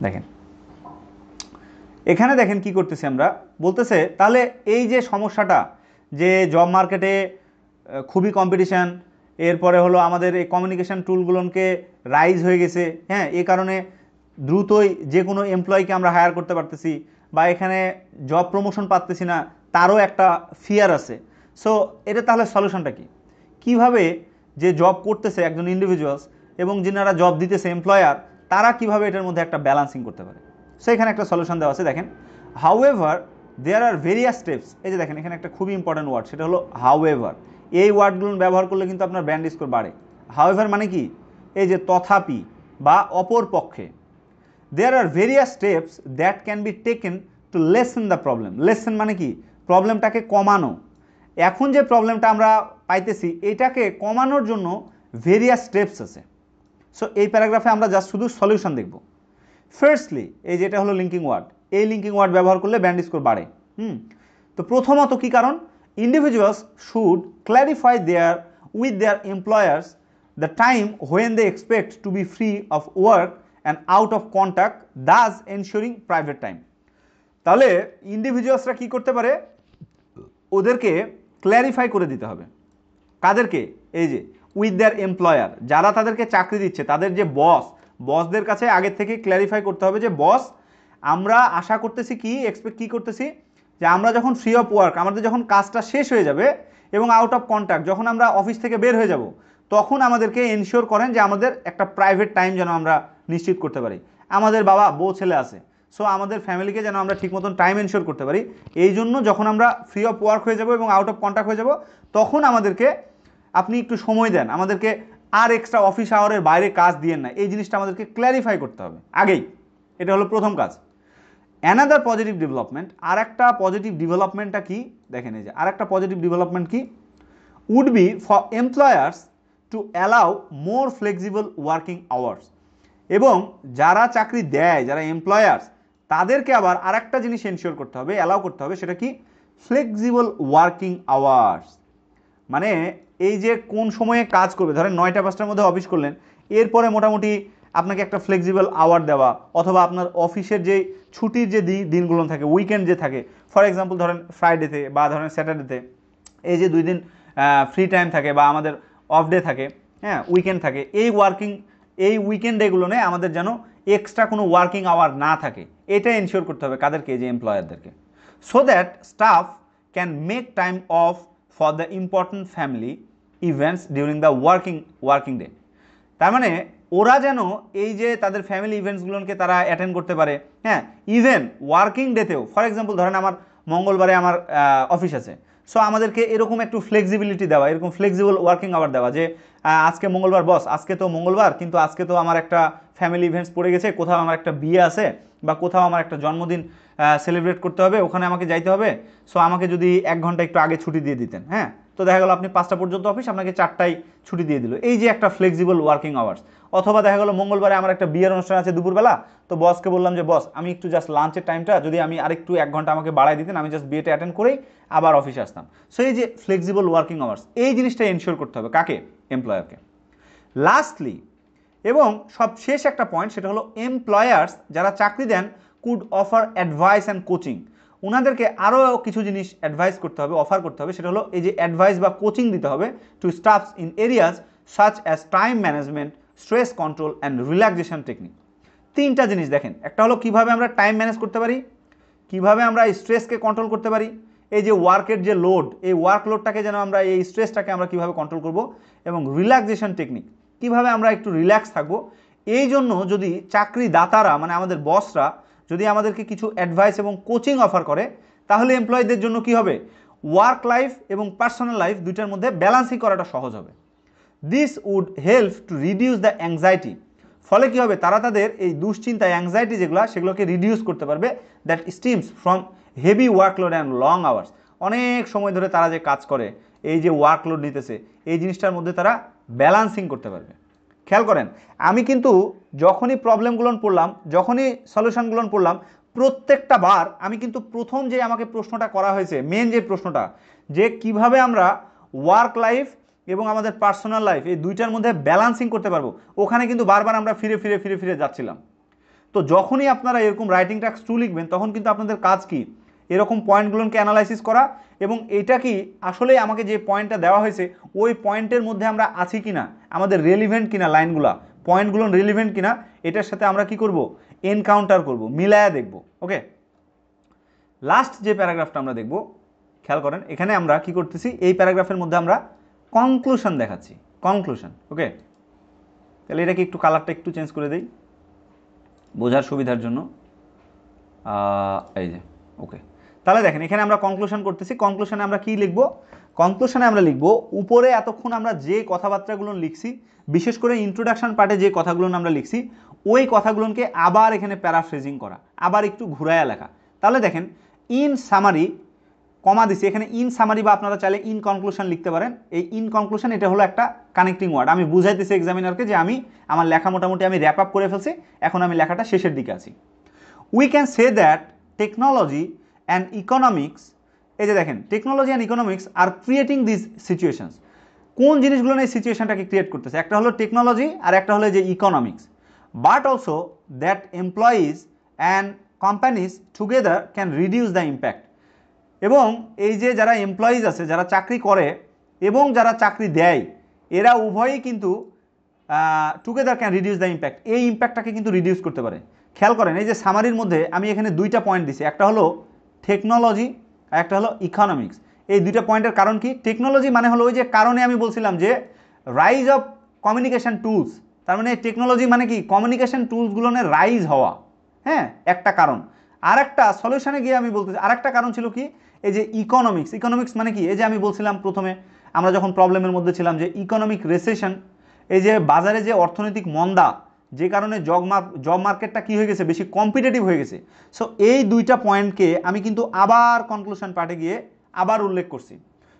দেখেন এখানে দেখেন কি করতেছি আমরা, বলতেছে তাহলে এই যে সমস্যাটা, যে জব মার্কেটে খুবই কম্পিটিশান, এরপরে হলো আমাদের এই কমিউনিকেশান টুলগুলোকে রাইজ হয়ে গেছে, হ্যাঁ, এই কারণে দ্রুতই যে কোনো এমপ্লয়িকে আমরা হায়ার করতে পারতেছি, বা এখানে জব প্রমোশন পাচ্তেছি না, তারও একটা ফিয়ার আছে। সো এটা তাহলে সলিউশনটা কি? কিভাবে যে জব করতেছে একজন ইন্ডিভিজুয়ালস এবং যিনারা জব দিতেছে এমপ্লয়ার, তারা কিভাবে এটার মধ্যে একটা ব্যালান্সিং করতে পারে, সো এখানে একটা সলিউশন দেওয়া আছে। দেখেন however there are various steps. এই যে দেখেন এখানে একটা খুবই ইম্পর্টেন্ট ওয়ার্ড, সেটা হলো হাউএভার। এই ওয়ার্ডগুলো ব্যবহার করলে কিন্তু আপনার ব্যান্ড স্কোর বাড়ে। হাউএভার মানে কি, এই যে তথাপি বা অপর পক্ষে। There are various steps that can be taken to lessen the problem. Lessen মানে কি, প্রবলেমটাকে কমানো। এখন যে প্রবলেমটা আমরা পাইতেছি, এটাকে কমানোর জন্য ভেরিয়াস স্টেপস আছে। সো এই প্যারাগ্রাফে আমরা জাস্ট শুধু সলিউশন দেখব। ফার্স্টলি এই যেটা হলো লিঙ্কিং ওয়ার্ড, এই লিঙ্কিং ওয়ার্ড ব্যবহার করলে ব্যান্ড স্কোর বাড়ে। তো প্রথমত কি কারণ, individuals should clarify with their employers the time when they expect to be free of work and out of contact, thus ensuring private time. তাহলে ইন্ডিভিজুয়ালসরা কি করতে পারে, ওদেরকে ক্ল্যারিফাই করে দিতে হবে। কাদেরকে? এই যে উইথ দেয়ার এমপ্লয়ার, যারা তাদেরকে চাকরি দিচ্ছে, তাদের যে বসদের কাছে আগের থেকে ক্ল্যারিফাই করতে হবে যে বস, আমরা আশা করতেছি কি, এক্সপেক্ট কি করতেছি, যে আমরা যখন ফ্রি অফ ওয়ার্ক, আমাদের যখন কাজটা শেষ হয়ে যাবে এবং আউট অফ কন্ট্যাক্ট, যখন আমরা অফিস থেকে বের হয়ে যাব, তখন আমাদেরকে এনশিওর করেন যে আমাদের একটা প্রাইভেট টাইম যেন আমরা নিশ্চিত করতে পারি। আমাদের বাবা বউ ছেলে আছে, সো আমাদের ফ্যামিলিকে যেন আমরা ঠিক মতন টাইম এনশিওর করতে পারি। এই জন্য যখন আমরা ফ্রি অফ ওয়ার্ক হয়ে যাব এবং আউট অফ কন্ট্যাক্ট হয়ে যাব, তখন আমাদেরকে আপনি একটু সময় দেন, আমাদেরকে আর এক্সট্রা অফিস আওয়ারের বাইরে কাজ দিয়েন না, এই জিনিসটা আমাদেরকে ক্ল্যারিফাই করতে হবে আগেই। এটা হলো প্রথম কাজ। অ্যানাদার পজিটিভ ডেভেলপমেন্ট, আর একটা পজিটিভ ডেভেলপমেন্টটা কি, দেখেন এই যে আর একটা পজিটিভ ডেভেলপমেন্ট কি, would be for employers to allow more flexible working hours. এবং যারা চাকরি দেয়, যারা এমপ্লয়ার্স, তাদেরকে আবার আর একটা জিনিস এনশিওর করতে হবে, অ্যালাউ করতে হবে, সেটা কি, ফ্লেক্সিবল ওয়ার্কিং আওয়ার্স। মানে এই যে কোন সময়ে কাজ করবে, ধরেন 9টা 5টার মধ্যে অফিস করলেন, এরপরে মোটামুটি আপনাকে একটা ফ্লেক্সিবল আওয়ার দেওয়া, অথবা আপনার অফিসের যে ছুটির যে দিনগুলো থাকে, উইকেন্ড যে থাকে, ফর এক্সাম্পল ধরেন ফ্রাইডেতে বা ধরেন স্যাটারডেতে, এই যে 2 দিন ফ্রি টাইম থাকে বা আমাদের অফ ডে থাকে, হ্যাঁ, উইকেন্ড থাকে, এই উইকেন্ড ডেগুলো আমাদের যেন এক্সট্রা কোনো ওয়ার্কিং আওয়ার না থাকে, এটা এনশিওর করতে হবে কাদেরকে, যে এমপ্লয়ারদেরকে, so that staff can make time off for the important family events during the working day. তার মানে ওরা যেন এই যে তাদের ফ্যামিলি ইভেন্টসগুলোকে তারা অ্যাটেন্ড করতে পারে, হ্যাঁ, ইভেন ওয়ার্কিং ডেতেও। ফর এক্সাম্পল ধরেন আমার মঙ্গলবারে আমার অফিস আছে, সো আমাদেরকে এরকম একটু ফ্লেক্সিবিলিটি দেওয়া, এরকম ফ্লেক্সিবল ওয়ার্কিং আওয়ার দেওয়া, যে আজকে মঙ্গলবার বস, আজকে তো মঙ্গলবার, কিন্তু আজকে তো আমার একটা ফ্যামিলি ইভেন্টস পড়ে গেছে, কোথাও আমার একটা বিয়ে আছে বা কোথাও আমার একটা জন্মদিন সেলিব্রেট করতে হবে, ওখানে আমাকে যাইতে হবে, সো আমাকে যদি 1 ঘন্টা একটু আগে ছুটি দিয়ে দিতেন, হ্যাঁ, তো দেখা গেল আপনি 5টা পর্যন্ত অফিস, আপনাকে 4টায় ছুটি দিয়ে দিল, এই যে একটা ফ্লেক্সিবল ওয়ার্কিং আওয়ার্স। অথবা দেখা গেল মঙ্গলবারে আমার একটা বিয়ের অনুষ্ঠান আছে দুপুরবেলা, তো বসকে বললাম যে বস আমি একটু জাস্ট লাঞ্চের টাইমটা যদি আমি আরেকটু 1 ঘন্টা আমাকে বাড়াই দিতেন, আমি জাস্ট বিয়েটা অ্যাটেন্ড করেই আবার অফিসে আসতাম। সো এই যে ফ্লেক্সিবল ওয়ার্কিং আওয়ার্স, এই জিনিসটা এনশিওর করতে হবে কাকে, এমপ্লয়ারকে। লাস্টলি এবং সবশেষ একটা পয়েন্ট, সেটা হলো এমপ্লয়ার্স যারা চাকরি দেন could offer advice and coaching. ওনাদেরকে আরও কিছু জিনিস অ্যাডভাইস করতে হবে, অফার করতে হবে, সেটা হলো এই যে অ্যাডভাইস বা কোচিং দিতে হবে to staffs in areas such as time management, stress control and relaxation technique. 3টা জিনিস দেখেন, একটা হলো কিভাবে আমরা টাইম ম্যানেজ করতে পারি, কিভাবে আমরা স্ট্রেসকে কন্ট্রোল করতে পারি, এই যে ওয়ার্কের যে লোড, এই ওয়ার্কলোডটাকে যেন আমরা, এই স্ট্রেসটাকে আমরা কিভাবে কন্ট্রোল করব, এবং রিল্যাক্সেশন টেকনিক, কিভাবে আমরা একটু রিল্যাক্স থাকবো। এই জন্য যদি চাকরিদাতারা মানে আমাদের বসরা যদি আমাদেরকে কিছু অ্যাডভাইস এবং কোচিং অফার করে, তাহলে এমপ্লয়ীদের জন্য কি হবে, ওয়ার্ক লাইফ এবং পার্সোনাল লাইফ দুইটার মধ্যে ব্যালেন্সিং করাটা সহজ হবে। This would help to reduce the anxiety, ফলে কী হবে, তারা তাদের এই দুশ্চিন্তা অ্যাংজাইটি যেগুলো সেগুলোকে রিডিউস করতে পারবে, that stems from heavy workload and long hours. অনেক সময় ধরে তারা যে কাজ করে, এই যে ওয়ার্কলোড নিতেছে, এই জিনিসটার মধ্যে তারা ব্যালান্সিং করতে পারবে। খেয়াল করেন, আমি কিন্তু যখনই প্রবলেমগুলো পড়লাম, যখনই সলিউশনগুলো পড়লাম, প্রত্যেকটা বার আমি কিন্তু প্রথম যে আমাকে প্রশ্নটা করা হয়েছে, মেন যে প্রশ্নটা, যে কিভাবে আমরা ওয়ার্ক লাইফ এবং আমাদের পার্সোনাল লাইফ এই দুইটার মধ্যে ব্যালান্সিং করতে পারবো, ওখানে কিন্তু বারবার আমরা ফিরে ফিরে ফিরে ফিরে যাচ্ছিলাম। তো যখনই আপনারা এরকম রাইটিং টাস্ক 2 লিখবেন, তখন কিন্তু আপনাদের কাজ কি, এরকম পয়েন্টগুলোকে অ্যানালাইসিস করা, এবং এটা কি আসলে আমাকে যে পয়েন্টটা দেওয়া হয়েছে ওই পয়েন্টের মধ্যে আমরা আছি কিনা, আমাদের রেলিভেন্ট কিনা, লাইনগুলো পয়েন্টগুলো রেলিভেন্ট কিনা, এটার সাথে আমরা কি করব, এনকাউন্টার করব, মিলায়া দেখব। ওকে, লাস্ট যে প্যারাগ্রাফটা আমরা দেখব, খেয়াল করেন, এখানে আমরা কি করতেছি, এই প্যারাগ্রাফের মধ্যে আমরা কনক্লুশন দেখাচ্ছি, কনক্লুশন। ওকে, তাহলে এটাকে একটু কালারটা একটু চেঞ্জ করে দেই বোঝার সুবিধার জন্য, এই যে ওকে। তাহলে দেখেন এখানে আমরা কনক্লুশন করতেছি, কনক্লুশনে আমরা কি লিখব, কনক্লুশনে আমরা লিখব উপরে এতক্ষণ আমরা যে কথাবার্তাগুলো লিখছি, বিশেষ করে ইন্ট্রোডাকশন পার্টে যে কথাগুলো আমরা লিখছি, ওই কথাগুলোকে আবার এখানে প্যারাফ্রেজিং করা, আবার একটু ঘুরায়া লেখা। তাহলে দেখেন ইন সামারি, কমা দিছি এখানে, ইন সামারি বা আপনারা চাইলে ইন কনক্লুশন লিখতে পারেন। এই ইন কনক্লুশন এটা হলো একটা কানেক্টিং ওয়ার্ড, আমি বুঝাইতেছি এক্সামিনারকে যে আমি আমার লেখা মোটামুটি আমি র্যাপ আপ করে ফেলছি, এখন আমি লেখাটা শেষের দিকে আছি। We can say that technology and economics, এই যে দেখেন technology and economics R creating this situations, কোন জিনিসগুলো এই সিচুয়েশনটাকে ক্রিয়েট করতেছে, একটা হলো টেকনোলজি আর একটা হলো যে economics, but also that employees and companies together can reduce the impact, এবং এই যে যারা এমপ্লয়িজ আছে, যারা চাকরি করে এবং যারা চাকরি দেয়, এরা উভয়ই কিন্তু together can reduce the impact, এই ইম্প্যাক্টটাকে কিন্তু রিডিউস করতে পারে। খেয়াল করেন এই যে সামারির মধ্যে আমি এখানে 2টা পয়েন্ট দিছি, একটা হলো টেকনোলজি আর একটা হলো ইকোনমিক্স। এই 2টা পয়েন্টের কারণ কি, টেকনোলজি মানে হলো ওই যে কারণে আমি বলছিলাম যে রাইজ অফ কমিউনিকেশন টুলস, তার মানে টেকনোলজি মানে কি, কমিউনিকেশন টুলসগুলো রাইজ হওয়া, হ্যাঁ, একটা কারণ। আর একটা সলিউশনে গিয়ে আমি বলতেছি আর একটা কারণ ছিল কি, এই যে ইকোনমিক্স, ইকোনমিক্স মানে কি, এই যে আমি বলছিলাম প্রথমে আমরা যখন প্রবলেমের মধ্যে ছিলাম যে ইকোনমিক রিসেশন, এই যে বাজারে যে অর্থনৈতিক মন্দা, যে কারণে জব মার্কেটটা কি হয়ে গেছে, বেশি কম্পিটিটিভ হয়ে গেছে। সো এই 2টা পয়েন্টকে আমি কিন্তু আবার কনক্লুশন পার্টে গিয়ে আবার উল্লেখ করছি।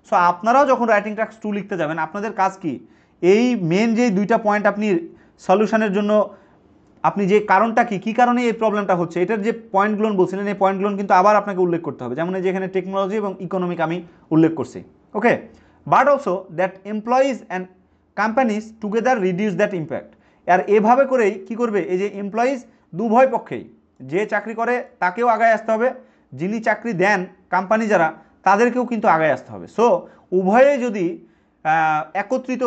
সো আপনারাও যখন রাইটিং টাস্ক 2 লিখতে যাবেন, আপনাদের কাজ কি, এই মেন যে 2টা পয়েন্ট আপনি সলিউশনের জন্য আপনি যে কারণটা কি কারণে এই প্রবলেমটা হচ্ছে, এটার যে পয়েন্টগুলো বলছিলেন, এই পয়েন্টগুলো কিন্তু আবার আপনাকে উল্লেখ করতে হবে, যেমন যে এখানে টেকনোলজি এবং ইকোনমিক আমি উল্লেখ করছি। Okay, but also that employees and companies together reduce that impact, আর এভাবে করেই কি করবে, এই যে এমপ্লয়িজ দুভয় পক্ষেই, যে চাকরি করে তাকেও আগায় আসতে হবে, যিনি চাকরি দেন কোম্পানি যারা, তাদেরকেও কিন্তু আগায় আসতে হবে। সো উভয়ে যদি একত্রিত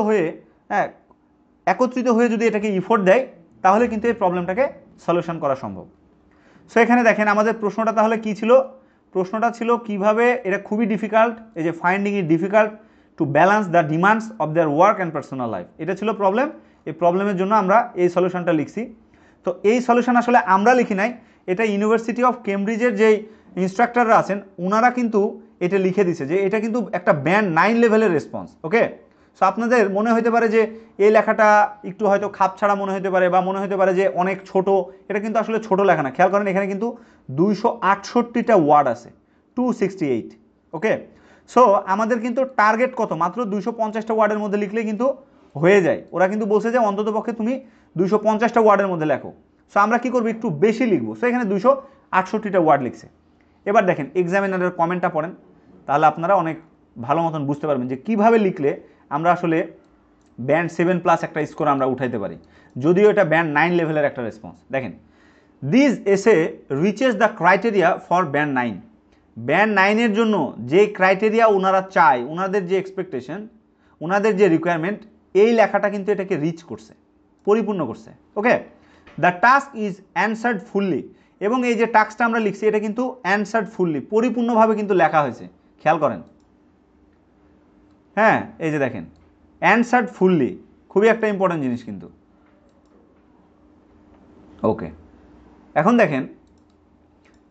হয়ে যদি এটাকে ইফোর্ট দেয়, তাহলে কিন্তু এই প্রবলেমটাকে সলিউশন করা সম্ভব। সো এখানে দেখেন আমাদের প্রশ্নটা তাহলে কি ছিল, প্রশ্নটা ছিল কিভাবে, এটা খুবই ডিফিকাল্ট, এই যে finding it difficult to balance the demands of their work and personal life, এটা ছিল প্রবলেম। এই প্রবলেমের জন্য আমরা এই সলিউশনটা লিখছি। তো এই সলিউশন আসলে আমরা লিখি নাই, এটা ইউনিভার্সিটি অফ কেমব্রিজের যেই ইনস্ট্রাক্টররা আছেন ওনারা কিন্তু এটা লিখে দিছে যে এটা কিন্তু একটা ব্যান্ড 9 লেভেলের রেসপন্স। ওকে, সো আপনাদের মনে হতে পারে যে এই লেখাটা একটু হয়তো খাপ ছাড়া মনে হতে পারে বা মনে হতে পারে যে অনেক ছোট, এটা কিন্তু আসলে ছোট লেখা না। খেয়াল করেন এখানে কিন্তু 268টা ওয়ার্ড আছে, 268। ওকে, সো আমাদের কিন্তু টার্গেট কত, মাত্র 250টা ওয়ার্ডের মধ্যে লিখলে কিন্তু হয়ে যায়। ওরা কিন্তু বলছে যে অন্ততপক্ষে তুমি 250টা ওয়ার্ডের মধ্যে লেখো। সো আমরা কি করবো, একটু বেশি লিখবো। সো এখানে 268টা ওয়ার্ড লিখছে। এবার দেখেন এক্সামিনারের কমেন্টটা পড়েন, তাহলে আপনারা অনেক ভালো মতন বুঝতে পারবেন যে কিভাবে লিখলে আমরা আসলে ব্যান্ড 7+ একটা স্কোর আমরা উঠাইতে পারি, যদিও এটা ব্যান্ড 9 লেভেলের একটা রেসপন্স। দেখেন this essay reaches the criteria for band 9। Band 9-এর জন্য যে ক্রাইটেরিয়া ওনারা চায়, ওনাদের যে এক্সপেকটেশন, ওনাদের যে রিকোয়ারমেন্ট, এই লেখাটা কিন্তু এটাকে রিচ করছে, পরিপূর্ণ করছে। Okay, the task is answered fully, এবং এই যে টাস্কটা আমরা লিখছি এটা কিন্তু অ্যান্সার্ড ফুললি, পরিপূর্ণভাবে কিন্তু লেখা হয়েছে। খেয়াল করেন, হ্যাঁ এই যে দেখেন অ্যান্সার্ড ফুললি, খুবই একটা ইম্পর্টেন্ট জিনিস কিন্তু। ওকে, এখন দেখেন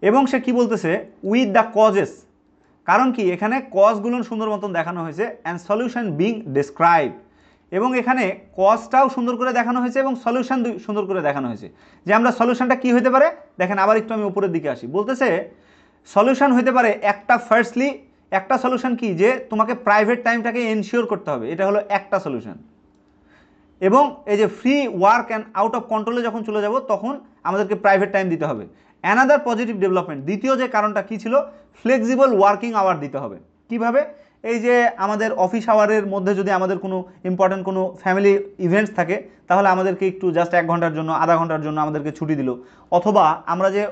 এবং সে কি বলতেছে, উইথ দ্য কজেস, কারণ কি এখানে কজগুলো সুন্দর মতন দেখানো হয়েছে, অ্যান্ড সলিউশন বিং ডিসক্রাইব, এবং এখানে কজটাও সুন্দর করে দেখানো হয়েছে এবং সলিউশন সুন্দর করে দেখানো হয়েছে যে আমরা সলিউশনটা কি হতে পারে। দেখেন আবার একটু আমি উপরের দিকে আসি, বলতেছে সলিউশন হতে পারে একটা, ফার্স্টলি একটা সলিউশন কি, যে তোমাকে প্রাইভেট টাইমটাকে এনশিওর করতে হবে, এটা হলো একটা সলিউশন। এবং এই যে free work and out of কন্ট্রোলে যখন চলে যাব তখন আমাদেরকে প্রাইভেট টাইম দিতে হবে। অ্যানাদার পজিটিভ ডেভেলপমেন্ট, দ্বিতীয় যে কারণটা কি ছিল, ফ্লেক্সিবল ওয়ার্কিং আওয়ার দিতে হবে। কিভাবে, এই যে আমাদের অফিস আওয়ারের মধ্যে যদি আমাদের কোনো ইম্পর্টেন্ট কোনো ফ্যামিলি ইভেন্টস থাকে তাহলে আমাদেরকে একটু জাস্ট 1 ঘন্টার জন্য, আধা ঘন্টার জন্য আমাদেরকে ছুটি দিল, অথবা আমরা যে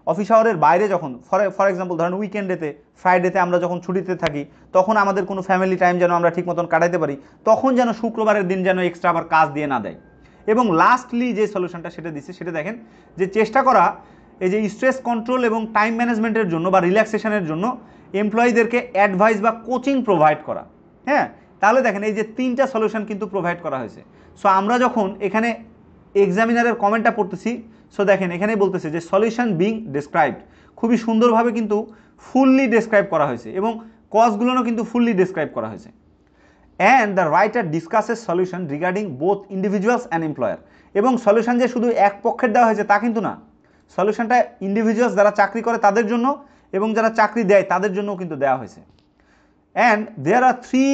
অফিস আওয়ারের বাইরে যখন ফর এক্সাম্পল ধরেন উইকেন্ডেতে, ফ্রাইডেতে আমরা যখন ছুটিতে থাকি তখন আমাদের কোনো ফ্যামিলি টাইম যেন আমরা ঠিক মতন কাটাইতে পারি, তখন যেন শুক্রবারের দিন যেন এক্সট্রা আবার কাজ দিয়ে না দেয়। এবং লাস্টলি যে সলিউশনটা সেটা দিচ্ছে, সেটা দেখেন যে চেষ্টা করা এই যে স্ট্রেস কন্ট্রোল এবং টাইম ম্যানেজমেন্টের জন্য বা রিল্যাক্সেশনের জন্য এমপ্লয়ীদেরকে অ্যাডভাইস বা কোচিং প্রোভাইড করা। হ্যাঁ, তাহলে দেখেন এই যে 3টা সলিউশন কিন্তু প্রোভাইড করা হয়েছে। সো আমরা যখন এখানে এক্সামিনারের কমেন্টটা পড়তেছি, সো দেখেন এখানে বলতেছে যে সলিউশন বিং ডেসক্রাইবড, খুবই সুন্দরভাবে কিন্তু ফুললি ডেসক্রাইব করা হয়েছে এবং কজগুলোও কিন্তু ফুললি ডেসক্রাইব করা হয়েছে। And the writer discusses solution regarding both individuals and employer, এবং সলিউশন যে শুধু এক পক্ষের দেওয়া হয়েছে তা কিন্তু না, সলিউশনটা ইন্ডিভিজুয়ালস যারা চাকরি করে তাদের জন্য এবং যারা চাকরি দেয় তাদের জন্যও কিন্তু দেওয়া হয়েছে। And there are 3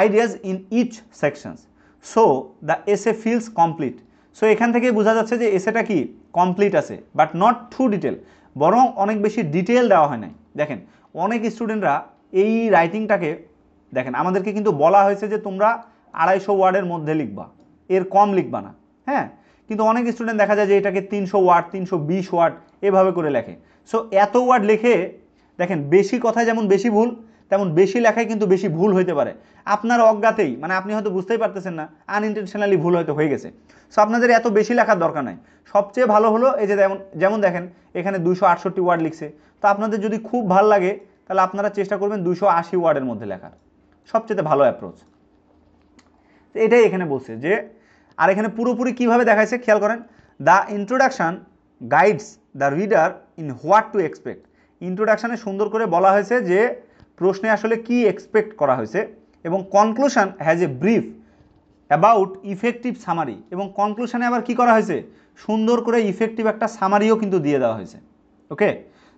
ideas in each sections, so the essay feels complete. So এখান থেকে বোঝা যাচ্ছে যে এসেটা কি কমপ্লিট আছে, বাট নট টু ডিটেল, বরং অনেক বেশি ডিটেল দেওয়া হয় নাই। দেখেন অনেক স্টুডেন্টরা এই রাইটিংটাকে, দেখেন আমাদেরকে কিন্তু বলা হয়েছে যে তোমরা 250 ওয়ার্ডের মধ্যে লিখবা, এর কম লিখবা না। হ্যাঁ, কিন্তু অনেক স্টুডেন্ট দেখা যায় যে এটাকে 300 ওয়ার্ড, 320 ওয়ার্ড এভাবে করে লেখে। সো এত ওয়ার্ড লিখে দেখেন বেশি কথায় যেমন বেশি ভুল, তেমন বেশি লেখায় কিন্তু বেশি ভুল হইতে পারে আপনার অজ্ঞাতেই, মানে আপনি হয়তো বুঝতেই পারতেছেন না, আনইনটেনশনালি ভুল হয়তো হয়ে গেছে। সো আপনাদের এত বেশি লেখার দরকার নাই। সবচেয়ে ভালো হলো এই যে যেমন দেখেন এখানে 268 ওয়ার্ড লিখছে, তো আপনাদের যদি খুব ভালো লাগে তাহলে আপনারা চেষ্টা করবেন 280 ওয়ার্ডের মধ্যে লেখার, সবচেয়ে ভালো অ্যাপ্রোচ। এটাই এখানে বলছে যে, আর এখানে পুরোপুরি কিভাবে দেখাইছে খেয়াল করেন, the introduction guides the reader in what to expect. ইন্ট্রোডাকশানে সুন্দর করে বলা হয়েছে যে প্রশ্নে আসলে কি এক্সপেক্ট করা হয়েছে, এবং conclusion has a brief about effective summary, এবং কনক্লুশনে আবার কি করা হয়েছে, সুন্দর করে ইফেক্টিভ একটা সামারিও কিন্তু দিয়ে দেওয়া হয়েছে। Okay,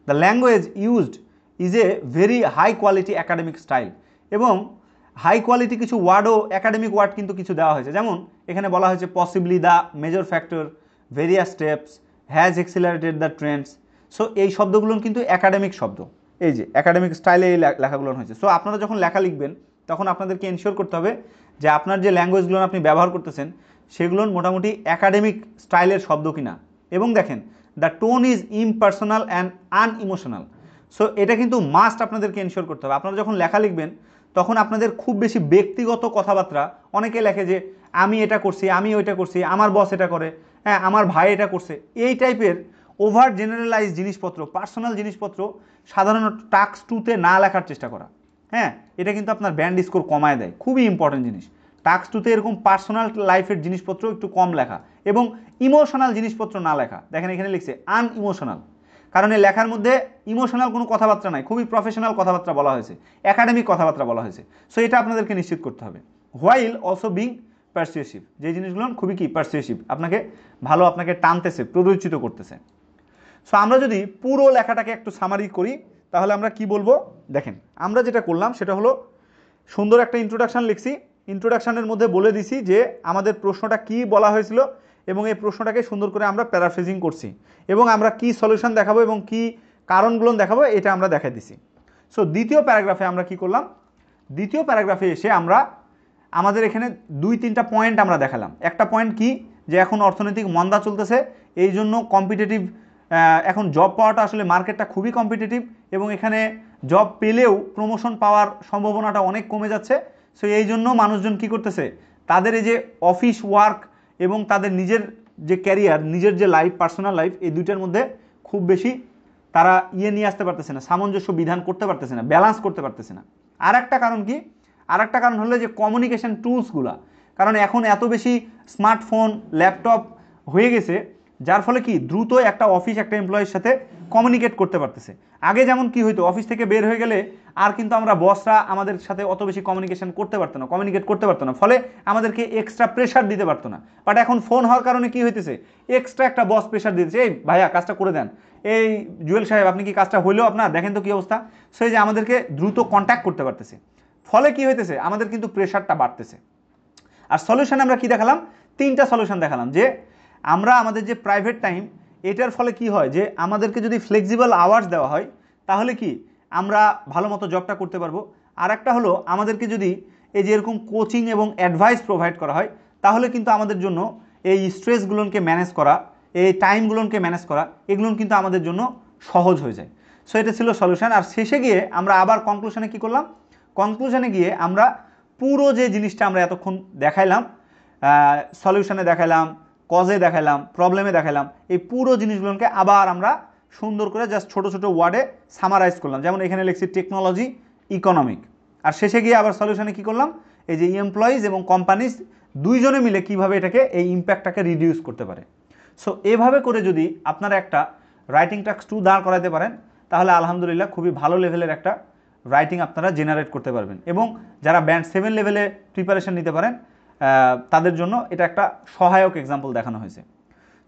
the language used is a very high quality academic style, এবং হাই কোয়ালিটি কিছু ওয়ার্ডও, একাডেমিক ওয়ার্ড কিন্তু কিছু দেওয়া হয়েছে। যেমন এখানে বলা হয়েছে possibly the major factor, various steps, has accelerated the Trends. So এই শব্দগুলো কিন্তু একাডেমিক শব্দ, এই যে একাডেমিক স্টাইলে এই লেখাগুলো হয়েছে। সো আপনারা যখন লেখা লিখবেন তখন আপনাদেরকে এনশিওর করতে হবে যে আপনার যে ল্যাঙ্গুয়েজগুলো আপনি ব্যবহার করতেছেন সেগুলো মোটামুটি একাডেমিক স্টাইলের শব্দ কিনা। এবং দেখেন the tone is impersonal and unemotional. So এটা কিন্তু মাস্ট আপনাদেরকে এনশিওর করতে হবে। আপনারা যখন লেখা লিখবেন তখন আপনাদের খুব বেশি ব্যক্তিগত কথাবার্তা, অনেকে লেখে যে আমি এটা করছি, আমি ওইটা করছি, আমার বস এটা করে, হ্যাঁ আমার ভাই এটা করছে, এই টাইপের ওভার জেনারেলাইজ জিনিসপত্র, পার্সোনাল জিনিসপত্র সাধারণত টাস্ক 2-তে না লেখার চেষ্টা করা। হ্যাঁ, এটা কিন্তু আপনার ব্যান্ড স্কোর কমায় দেয়, খুবই ইম্পর্টেন্ট জিনিস। টাস্ক 2-তে এরকম পার্সোনাল লাইফের জিনিসপত্র একটু কম লেখা এবং ইমোশনাল জিনিসপত্র না লেখা। দেখেন এখানে লিখছে আনইমোশনাল, কারণ এই লেখার মধ্যে ইমোশনাল কোনো কথাবার্তা নাই, খুবই প্রফেশনাল কথাবার্তা বলা হয়েছে, একাডেমিক কথাবার্তা বলা হয়েছে। সো এটা আপনাদেরকে নিশ্চিত করতে হবে। হোয়াইল অলসো বিং পারসুয়েসিভ, যে জিনিসগুলো খুবই কি পারসুয়েসিভ, আপনাকে ভালো, আপনাকে টানতেছে, প্ররোচিত করতেছে। সো আমরা যদি পুরো লেখাটাকে একটু সামারি করি তাহলে আমরা কি বলবো, দেখেন আমরা যেটা করলাম সেটা হলো সুন্দর একটা ইন্ট্রোডাকশান লিখছি, ইন্ট্রোডাকশানের মধ্যে বলে দিছি যে আমাদের প্রশ্নটা কি বলা হয়েছিল এবং এই প্রশ্নটাকে সুন্দর করে আমরা প্যারাফ্রেজিং করছি এবং আমরা কি সলিউশন দেখাবো এবং কি কারণগুলো দেখাবো এটা আমরা দেখাই দিছি। সো দ্বিতীয় প্যারাগ্রাফে আমরা কি করলাম, দ্বিতীয় প্যারাগ্রাফে এসে আমরা আমাদের এখানে 2-3টা পয়েন্ট আমরা দেখালাম। একটা পয়েন্ট কি, যে এখন অর্থনৈতিক মন্দা চলতেছে, এই জন্য কম্পিটিটিভ, এখন জব পাওয়াটা আসলে মার্কেটটা খুবই কম্পিটিটিভ এবং এখানে জব পেলেও প্রমোশন পাওয়ার সম্ভাবনাটা অনেক কমে যাচ্ছে। সো এই জন্য মানুষজন কি করতেছে, তাদের এই যে অফিস ওয়ার্ক এবং তাদের নিজের যে ক্যারিয়ার, নিজের যে লাইফ, পার্সোনাল লাইফ, এই দুইটার মধ্যে খুব বেশি তারা নিয়ে আসতে পারতেছে না, সামঞ্জস্য বিধান করতে পারতেছে না, ব্যালেন্স করতে পারতেছে না। আর একটা কারণ কি, আর একটা কারণ হলো যে কমিউনিকেশন টুলসগুলা, কারণ এখন এত বেশি স্মার্টফোন, ল্যাপটপ হয়ে গেছে, যার ফলে কি দ্রুত একটা অফিস একটা এমপ্লয়ির সাথে কমিউনিকেট করতে পারতেছে। আগে যেমন কি হইতো, অফিস থেকে বের হয়ে গেলে আর কিন্তু আমরা বসরা আমাদের সাথে অত বেশি কমিউনিকেশন করতে পারতো না, কমিউনিকেট করতে পারতো না, ফলে আমাদেরকে এক্সট্রা প্রেশার দিতে পারতো না। বাট এখন ফোন হওয়ার কারণে কি হইতেছে, এক্সট্রা একটা বস প্রেশার দিতেছে, এই ভাইয়া কাজটা করে দেন, এই জুয়েল সাহেব আপনি কি কাজটা হইলো আপনার, দেখেন তো কি অবস্থা। সেই যে আমাদেরকে দ্রুত কন্ট্যাক্ট করতে পারতেছে, ফলে কি হইতেছে, আমাদের কিন্তু প্রেশারটা বাড়তেছে। আর সলিউশন আমরা কি দেখালাম, 3টা সলিউশন দেখালাম, যে আমরা আমাদের যে প্রাইভেট টাইম, এটার ফলে কি হয়, যে আমাদেরকে যদি ফ্লেক্সিবল আওয়ার্স দেওয়া হয় তাহলে কি আমরা ভালো মতো জবটা করতে পারবো। আর একটা হলো আমাদেরকে যদি এই যে এরকম কোচিং এবং অ্যাডভাইস প্রোভাইড করা হয় তাহলে কিন্তু আমাদের জন্য এই স্ট্রেসগুলোকে ম্যানেজ করা, এই টাইমগুলোকে ম্যানেজ করা, এগুলো কিন্তু আমাদের জন্য সহজ হয়ে যায়। সো এটা ছিল সলিউশন। আর শেষে গিয়ে আমরা আবার কনক্লুশনে কি করলাম, কনক্লুশনে গিয়ে আমরা পুরো যে জিনিসটা আমরা এতক্ষণ দেখাইলাম, সলিউশনে দেখাইলাম, কজে দেখাইলাম, প্রবলেমে দেখাইলাম, এই পুরো জিনিসগুলোকে আবার আমরা সুন্দর করে জাস্ট ছোটো ছোটো ওয়ার্ডে সামারাইজ করলাম। যেমন এখানে লিখছি টেকনোলজি, ইকোনমিক। আর শেষে গিয়ে আবার সলিউশনে কি করলাম, এই যে এমপ্লয়িজ এবং কোম্পানিজ দুইজনে মিলে কিভাবে এটাকে, এই ইম্প্যাক্টটাকে রিডিউস করতে পারে। সো এভাবে করে যদি আপনারা একটা রাইটিং টাস্ক 2 দাঁড় করাতে পারেন তাহলে আলহামদুলিল্লাহ খুবই ভালো লেভেলের একটা রাইটিং আপনারা জেনারেট করতে পারবেন। এবং যারা ব্যান্ড 7 লেভেলে প্রিপারেশন নিতে পারেন তাদের জন্য এটা একটা সহায়ক এক্সাম্পল দেখানো হয়েছে।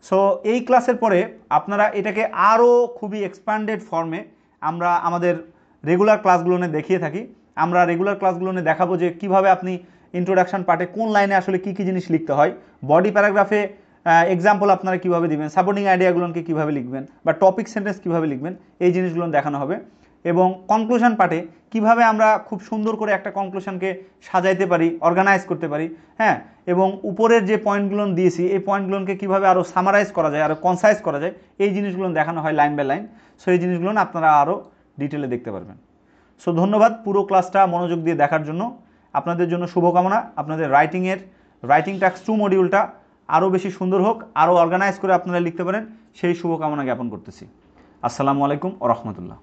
সো এই ক্লাসের পরে আপনারা এটাকে আরও খুবই এক্সপ্যান্ডেড ফর্মে আমরা আমাদের রেগুলার ক্লাসগুলোনে দেখিয়ে থাকি। আমরা রেগুলার ক্লাসগুলোনে দেখাবো যে কিভাবে আপনি ইন্ট্রোডাকশন পার্টে কোন লাইনে আসলে কী কী জিনিস লিখতে হয়, বডি প্যারাগ্রাফে এক্সাম্পল আপনারা কীভাবে দিবেন, সাপোর্টিং আইডিয়াগুলোকে কীভাবে লিখবেন বা টপিক সেন্টেন্স কীভাবে লিখবেন, এই জিনিসগুলো দেখানো হবে। এবং কনক্লুশন পার্টে কিভাবে আমরা খুব সুন্দর করে একটা কনক্লুশনকে সাজাইতে পারি, অর্গানাইজ করতে পারি, হ্যাঁ, এবং উপরের যে পয়েন্টগুলো দিয়েছি এই পয়েন্টগুলোকে কীভাবে আরও সামারাইজ করা যায়, আরও কনসাইজ করা যায়, এই জিনিসগুলো দেখানো হয় লাইন বাই লাইন। সো এই জিনিসগুলো আপনারা আরও ডিটেলে দেখতে পারবেন। সো ধন্যবাদ পুরো ক্লাসটা মনোযোগ দিয়ে দেখার জন্য। আপনাদের জন্য শুভকামনা, আপনাদের রাইটিং টাস্ক 2 মডিউলটা আরও বেশি সুন্দর হোক, আরও অর্গানাইজ করে আপনারা লিখতে পারেন, সেই শুভকামনা জ্ঞাপন করতেছি। আসসালামু আলাইকুম ওয়া রাহমাতুল্লাহ।